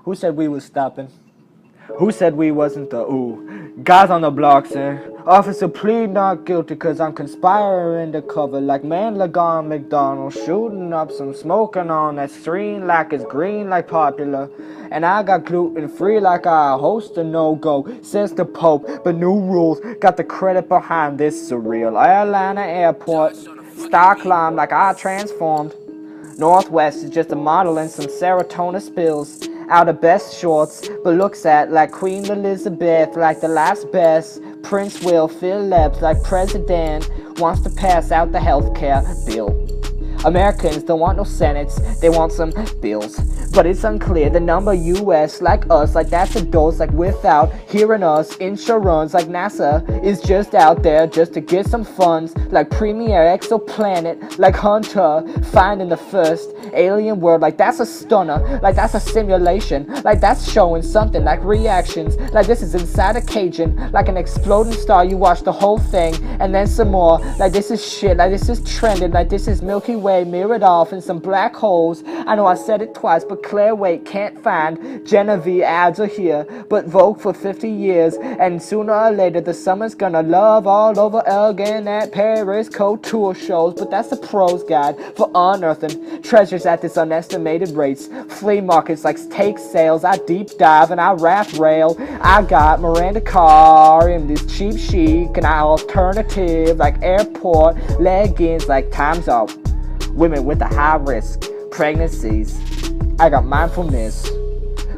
Who said we was stopping? Who said we wasn't the ooh? Guys on the block saying, officer plead not guilty cause I'm conspiring to cover like man Lagon McDonald, shooting up some smoking on that screen like it's green like popular. And I got gluten free like I host a no-go since the Pope, but new rules got the credit behind this surreal Atlanta airport. Star climb like I transformed. Northwest is just a model and some serotonin spills out of best shorts, but looks at like Queen Elizabeth, like the last best. Prince Will Phillips, like president, wants to pass out the healthcare bill. Americans don't want no senates, they want some bills. But it's unclear the number US, like us, like that's a dose, like without hearing us. Insurance, like NASA, is just out there just to get some funds. Like Premier Exoplanet, like Hunter, finding the first alien world. Like that's a stunner, like that's a simulation. Like that's showing something, like reactions. Like this is inside a Cajun, like an exploding star. You watch the whole thing, and then some more. Like this is shit, like this is trending. Like this is Milky Way mirrored off in some black holes. I know I said it twice, but Claire Wait can't find. Genevieve ads are here, but Vogue for 50 years, and sooner or later the summer's gonna love all over again at Paris couture shows. But that's the pros guide for unearthing treasures at this unestimated rates. Flea markets like take sales, I deep dive and I raft rail. I got Miranda Carr in this cheap chic, and I alternative like airport leggings like time's up. Women with a high risk pregnancies. I got mindfulness,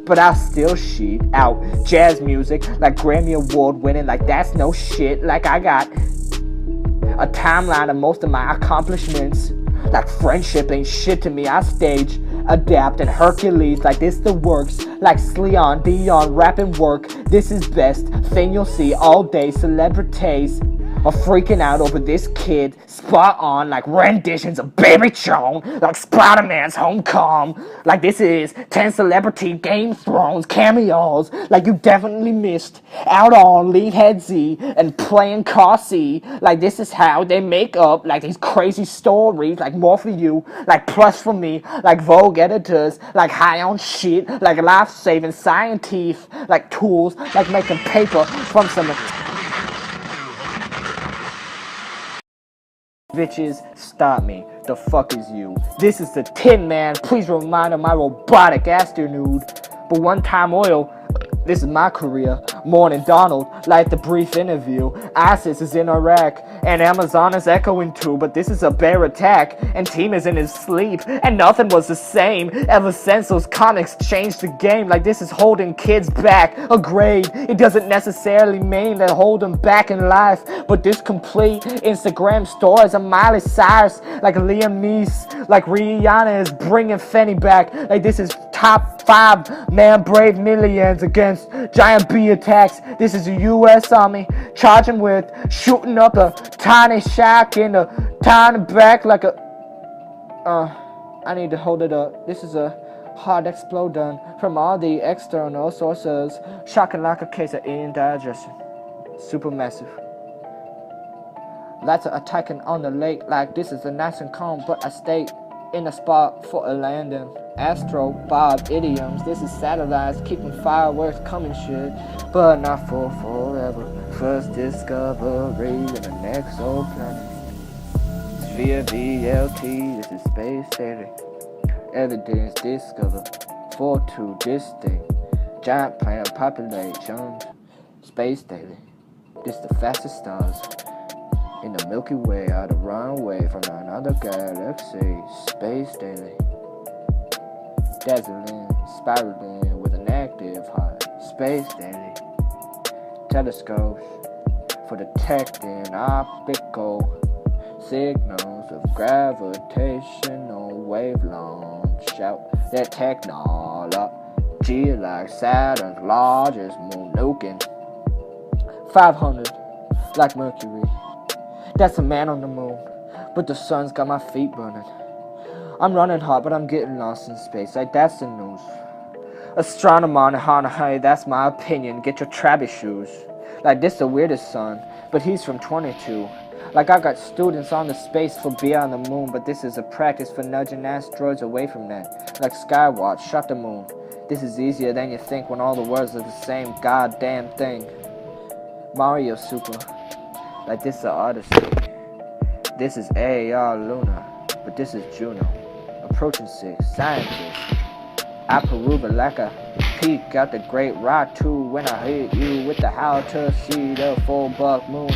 but I still shit out jazz music like Grammy Award winning. Like that's no shit. Like I got a timeline of most of my accomplishments. Like friendship ain't shit to me. I stage, adapt, and Hercules. Like this the works. Like Sleon Dion rapping work. This is best thing you'll see all day. Celebrities are freaking out over this kid. Spot on, like renditions of Baby Chong, like Spider-Man's Homecoming. Like this is 10 celebrity Game of Thrones cameos. Like you definitely missed out on Lead Head Z and playing Car C. Like this is how they make up like these crazy stories. Like more for you, like plus for me. Like Vogue editors, like high on shit, like life-saving scientists, like tools, like making paper from some bitches. Stop me. The fuck is you? This is the Tin Man. Please remind of my robotic astronaude. But one time oil. This is my career. Morning Donald, like the brief interview. ISIS is in Iraq, and Amazon is echoing too. But this is a bear attack, and Team is in his sleep, and nothing was the same ever since those comics changed the game. Like this is holding kids back a grade. It doesn't necessarily mean that hold them back in life, but this complete Instagram stories of Miley Cyrus, like Liam Neeson, like Rihanna is bringing Fenny back. Like this is top 5 man brave millions against giant bee attacks. This is the US Army charging with shooting up a tiny shack in a tiny back like a I need to hold it up. This is a hard explosion from all the external sources, shocking like a case of indigestion. Supermassive. Lots of attacking on the lake like this is a nice and calm, but I stay in a spot for a landing. Astro Bob idioms, this is satellites keeping fireworks coming shit, but not for forever. First discovery in the next old planet. Sphere VLT, this is space daily. Evidence discovered for 2 distinct giant planet populations. Space daily. This the fastest stars in the Milky Way are the runaway from another galaxy. Space daily. Dazzling, spiraling with an active heart. Space daily. Telescopes for detecting optical signals of gravitational wavelengths. Shout that technology like Saturn's largest moon nuking. 500 like Mercury. That's a man on the moon, but the sun's got my feet burning. I'm running hard, but I'm getting lost in space. Like that's the news. Astronomer and Hanahay, that's my opinion. Get your Travis shoes. Like this the weirdest son, but he's from 22. Like I got students on the space for beyond the moon, but this is a practice for nudging asteroids away from that. Like Skywatch shot the moon. This is easier than you think when all the words are the same goddamn thing. Mario Super, like this is Odyssey. This is AAR Luna, but this is Juno. Approaching 6, scientist. I peruse it like a peek out the great Ratu when I hit you with the how to see the full buck moon.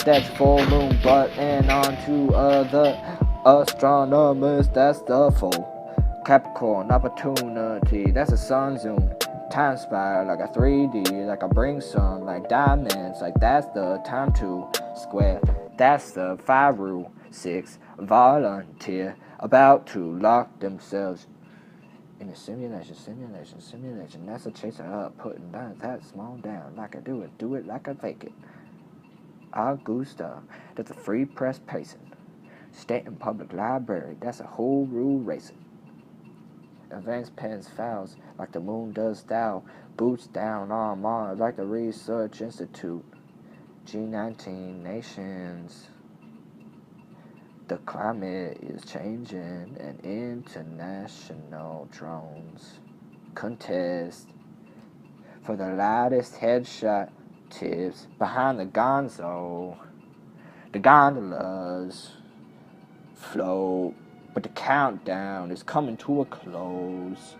That's full moon, but and on to other astronomers, that's the full Capricorn opportunity, that's a sun zoom. Time spiral like a 3D, like I bring some like diamonds, like that's the time to square. That's the 5 rule. 6 volunteer about to lock themselves in a simulation. That's a chaser up, putting that small down like I do it like I fake it. Augusta, that's a free press pacing. State and public library, that's a whole rule racing. Advanced pens fouls like the moon does thou. Boots down on Mars like the Research Institute. G19 nations. The climate is changing and international drones contest for the loudest headshot tips behind the gonzo. The gondolas float, but the countdown is coming to a close.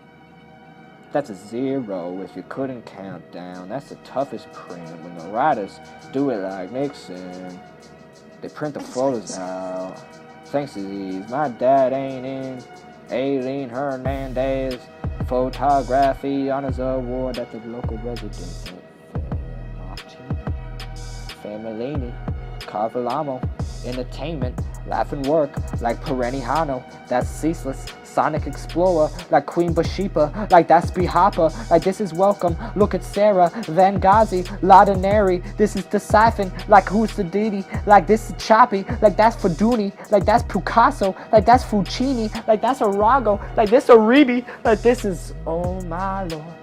That's a 0 if you couldn't count down. That's the toughest print when the writers do it like Nixon. They print the photos out. Thanks to these, my dad ain't in. Aileen Hernandez Photography Honors Award at the local resident. Familini Carvalamo Entertainment Laugh and work like Perenniano, that's ceaseless. Sonic Explorer like Queen Bathsheba, like that's Hopper, like this is welcome. Look at Sarah Van Ghazi, Laudinary, this is the siphon, like who's the Didi, like this is Choppy, like that's Feduni, like that's Picasso, like that's Fuccini, like that's Arago, like this Arribi, like this is oh my lord.